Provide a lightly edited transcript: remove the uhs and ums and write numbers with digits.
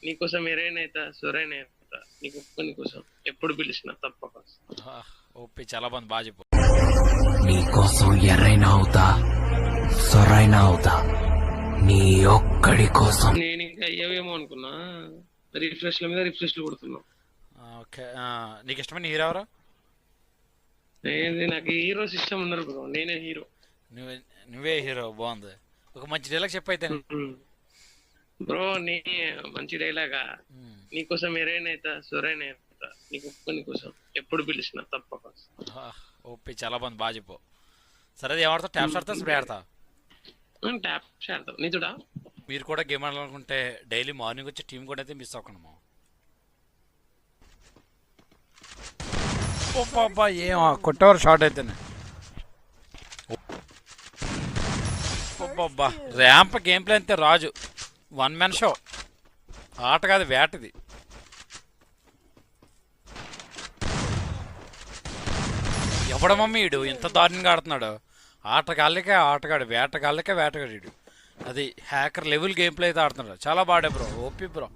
నీకోసం ఎరైనైతా సొరైనైతా నీకోసం ఎప్పుడు పిలిచినా తప్పక. ఓపి చాలా బాగుంది, బాగా చెప్పు. నీకోసం ఎర్రైనా అవుతా సొరైనా అవుతా నీ ఒక్కడి కోసం. నేను ఇంకా అయ్యావేమో అనుకున్నా, రిఫ్రెష్ల మీద రిఫ్రెష్లు కొడుతున్నావు. ఓకే, నీకు ఇష్టమైన హీరో ఎవరు? నాకు హీరోస్ ఇష్టం ఉన్నారు బ్రో, నేనే హీరో. నువ్వే నువ్వే హీరో, బాగుంది. ఒక మంచి డైలాగ్ చెప్పు అయితే. బ్రో నీ మంచి డైలాగా, నీకోసం ఎరైనైతా సొరైనైతా నీకోసం ఎప్పుడు పిలిచినా తప్పక. ఓపి చాలా బాగుంది, బాగా చెప్పు. సరే, అది ఏమాడతావు? ట్యాప్స్ ఆడతా, స్ప్రే ఆడతా? ట్యాప్ ఆడతావు నీతుడా. మీరు కూడా గేమ్ ఆడాలనుకుంటే డైలీ మార్నింగ్ వచ్చి టీం కూడా అయితే మిస్ అవ్వకుండా. ఓపా ఏం కొట్టేవారు షార్ట్ అయితేనే. ఓపా ర్యాంప్ గేమ్ ప్లే అంతే రాజు, వన్ మ్యాన్ షో. ఆట కాదు, వేటది. ఎవడమమ్మీ వీడు ఇంత దారుణంగా ఆడుతున్నాడు? ఆటగాళ్ళకే ఆటగాడు, వేటగాళ్ళకే వేటగాడు. అది హ్యాకర్ లెవెల్ గేమ్ ప్లే అయితే ఆడుతున్నాడు. చాలా బాగా బ్రో, ఓపీ బ్రో.